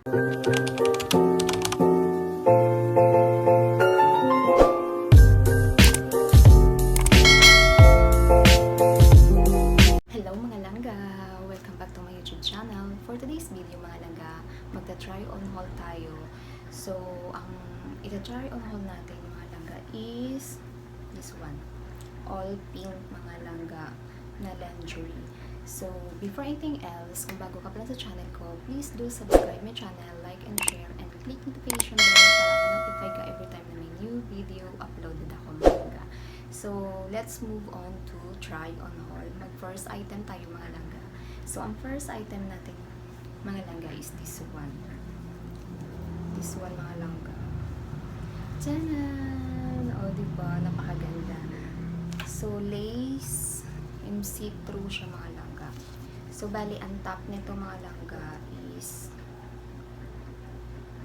Hello mga langga! Welcome back to my YouTube channel. For today's video mga langga, magta-try on haul tayo. So, ang ita-try on haul natin mga langga is this one. All pink mga langga na lingerie. So, before anything else, kung bago ka pala sa channel ko, please do subscribe my channel, like and share, and click notification bell para ma-notify ka every time na may new video uploaded ako mga langga. So, let's move on to try on haul. Mag-first item tayo mga langga. So, ang first item natin mga langga is this one. This one mga langga. Tanan! O, diba? Napakaganda. So, lace and see-through siya mga langga. So, bali, ang top nito mga langga is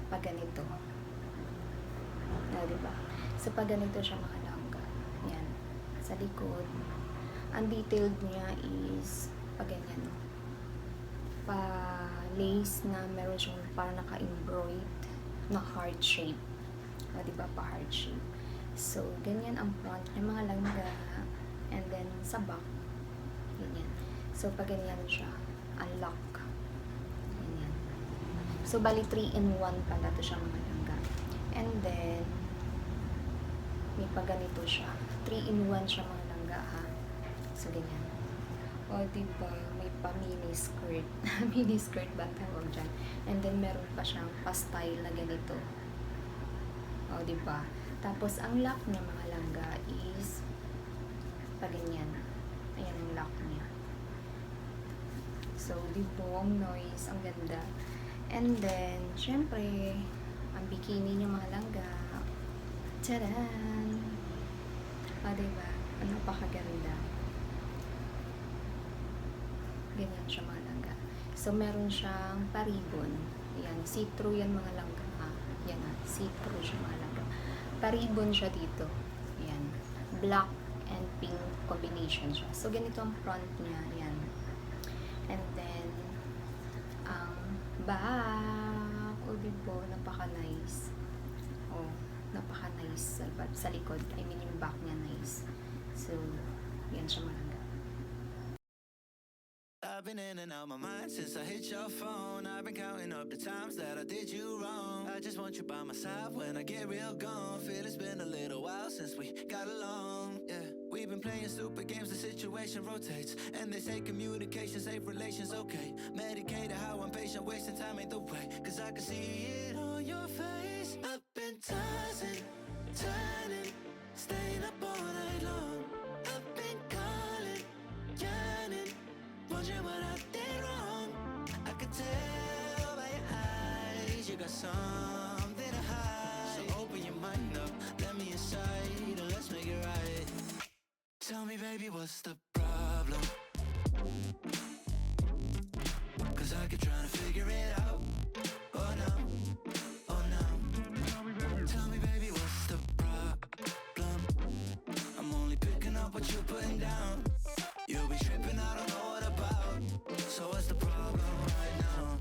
pag ganito. O, diba? So, pag ganito siya mga langga. Yan. Sa likod. Ang detailed niya is pag ganyan. Pa-lace na meron siyang parang naka-embroid na heart shape. O, diba? Pa-heart shape. So, ganyan ang front ng mga langga. And then, sa back, ganyan. So, pag ganyan siya, unlock. Ganyan. So, bali 3-in-1 pala to siya mga langga. And then, may pag ganito siya. 3-in-1 siya mga langga ha. So, ganyan. O, diba? May pa-mini skirt. Mini skirt ba tawag dyan? And then, meron pa siyang pa-style na ganito. O, diba? Tapos, ang lock niya mga langga is pa ganyan. Ayan ang lock niya. So, diba? Ang noise. Ang ganda. And then, syempre, ang bikini niya mga langga. Tadaan! O, diba? Ano pakaganda. Ganyan siya mga langga. So, meron siyang paribon. Ayan. See-through yan mga langga. Ha? Yan ha. See-through siya mga langga. Paribon siya dito. Ayan. Black and pink combination siya. So, ganito ang front niya. Ayan. And then, ang back. O, diba? Napaka-nice. O, napaka-nice sa likod. I mean, yung back niya nice. So, yan siya mga langga. I've been in and out my mind since I hit your phone. I've been counting up the times that I did you wrong. I just want you by my side when I get real gone. Feel it's been a little while since we got along. Yeah, we've been playing stupid games, the situation rotates. And they say communication, safe relations, okay. Medicated how I'm patient, wasting time ain't the way. Cause I can see it on your face. I've been tossing, turning, staying up all night long. I've been calling, yearning, wondering what I did wrong. I could tell by your eyes you got something to hide. So open your mind up, let me inside, and let's make it right. Tell me baby, what's the problem? Cause I keep trying to figure it out. Oh no, oh no. Tell me baby, what's the problem? I'm only picking up what you're putting down. You'll be tripping, I don't know what about. So what's the problem right now?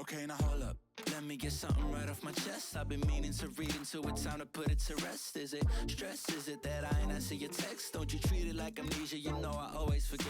Okay, now hold up. Let me get something right off my chest. I've been meaning to read into it, time to put it to rest. Is it stress? Is it that I ain't answer your text? Don't you treat it like amnesia, you know I always forget.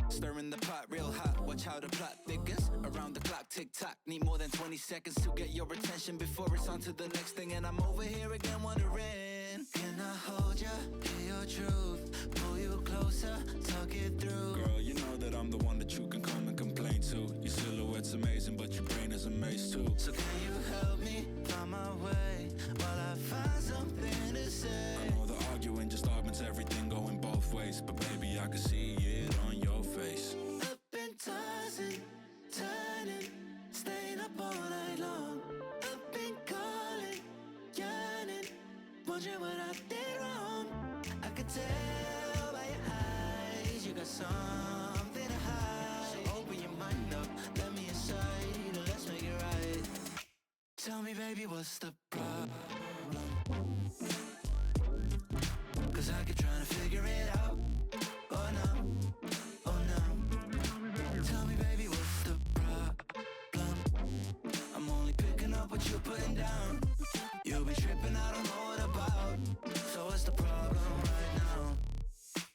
Stirring the pot real hot, watch how the plot thickens. Around the clock, tick-tock, need more than 20 seconds to get your attention before it's on to the next thing. And I'm over here again wondering, can I hold ya, hear your truth, pull you closer, talk it through. Girl, you know that I'm the one that you can come and complain to. Your silhouette's amazing, but your brain is a maze too. So can you help me find my way while I find something to say? I know the arguing just augments everything going both ways, but baby, I can see it on your face. I've been tossing, turning, staying up all night long. I've been calling, yearning, wondering what I did wrong. I could tell by your eyes you got something to hide. So open your mind up, let me inside, and let's make it right. Tell me baby, what's the problem? Cause I keep trying to figure it out. Oh no, oh no. Tell me baby, what's the problem? I'm only putting down. You be tripping, I don't know what about. So what's the problem right now?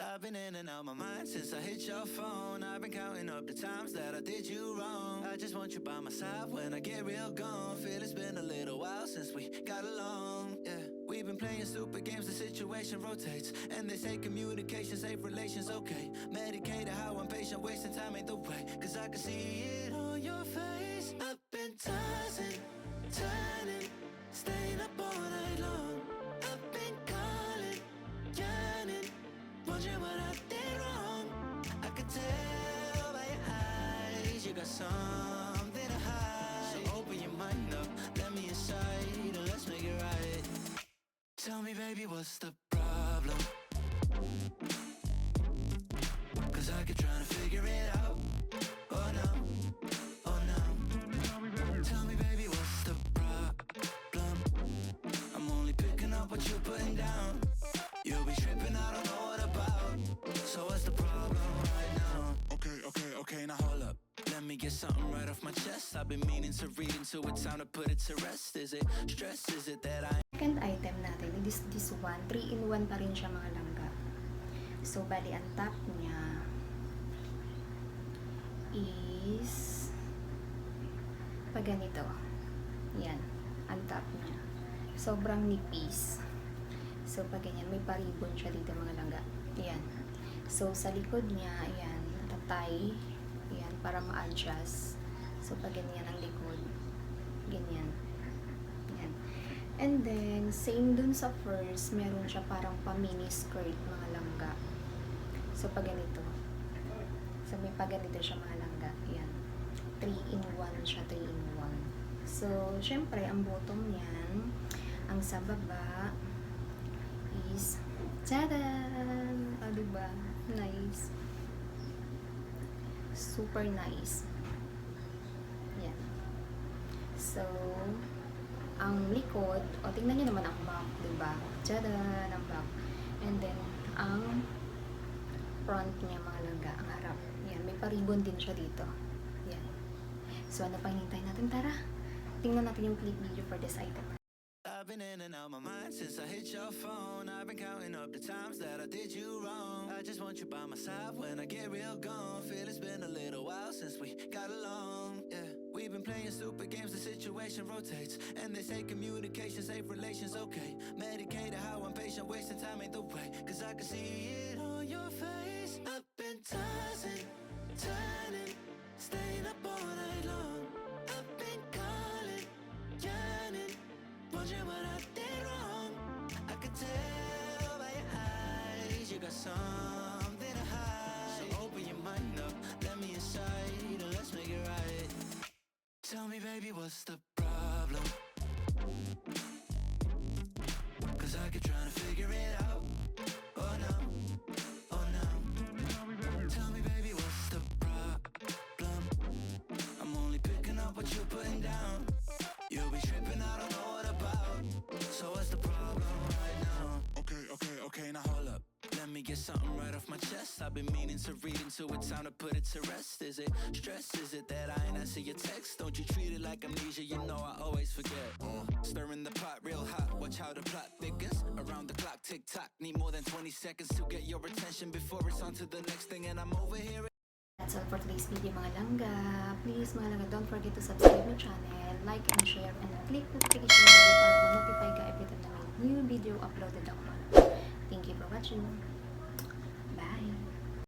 I've been in and out my mind since I hit your phone. I've been counting up the times that I did you wrong. I just want you by my side when I get real gone. Feel it's been a little while since we got along, yeah. We've been playing stupid games, the situation rotates. And they say communication, safe relations, okay. Medicated how I'm patient, wasting time ain't the way. Cause I can see it on your face. I've been tossing, turning, staying up all night long. I've been calling, yearning, wondering what I did wrong. I could tell by your eyes you got something to hide. So open your mind up, let me inside, and let's make it right. Tell me, baby, what's the problem? Cause I keep trying to figure it out. Oh no, oh no. Tell me, baby, what's the problem? I'm only picking up what you're putting down. You'll be tripping, I don't know what about. So what's the problem right now? Okay, now hold up. Let me get something right off my chest. I've been meaning to read into it, time to put it to rest. Is it stress? Is it that I... Second item natin, this one, 3-in-1 pa rin siya mga langga. So, bali, ang top niya is pag ganito. Yan, ang top niya. Sobrang nipis. So, pag ganyan, may paribon siya dito mga langga. Yan. So, sa likod niya, ayan, natatay. Yan, para ma-adjust. So, pag ganyan ang likod. Ganyan. Yan. And then, same dun sa first, meron siya parang pa-mini skirt mga langga. So, pag ganito. So, may pag ganito siya mga langga. Yan. 3-in-1 siya, 3-in-1. So, syempre, ang bottom niyan, ang sa baba is, tadaan! O, diba? Nice. Super nice. Yan. So, ang likod, o tingnan nyo naman ang back, diba? Tadaan! Ang back. And then, ang front niya mga langga, ang harap. Yan, may paribon din siya dito. Yan. So, ano pang hinintay natin? Tara! Tingnan natin yung clip video for this item. I've been in and out my mind since I hit your phone. I've been counting up the times that I did you wrong. I just want you by my side when I get real gone. Feel it's been a little while since we got along, yeah. We've been playing stupid games, the situation rotates. And they say communication, safe relations, okay. Medicated how I'm patient, wasting time ain't the way. Cause I can see it on your face. I've been tossing, turning, staying up all night long. I've been calling, yearning, wondering what I did wrong. I could tell by your eyes you got something to hide. So open your mind up, let me inside, and let's make it right. Tell me, baby, what's the problem? Cause I keep trying to figure it out. Oh no, oh no. Tell me, baby, what's the problem? I'm only picking up what you're putting down. You'll be tripping, I don't know what about. So what's the problem right now? Okay, now hold up. Let me get something right off my chest. I've been meaning to read into it, time to put it to rest. Is it stress? Is it that I ain't answer your text? Don't you treat it like amnesia, you know I always forget. Stirring the pot real hot, watch how the plot thickens. Around the clock, tick tock, need more than 20 seconds to get your attention before it's on to the next thing. And I'm over here. That's all for today's video mga langga. Please mga langga, don't forget to subscribe my channel, like and share, and click notification bell para ma-notify ka every time na may new video uploaded ako. Thank you for watching.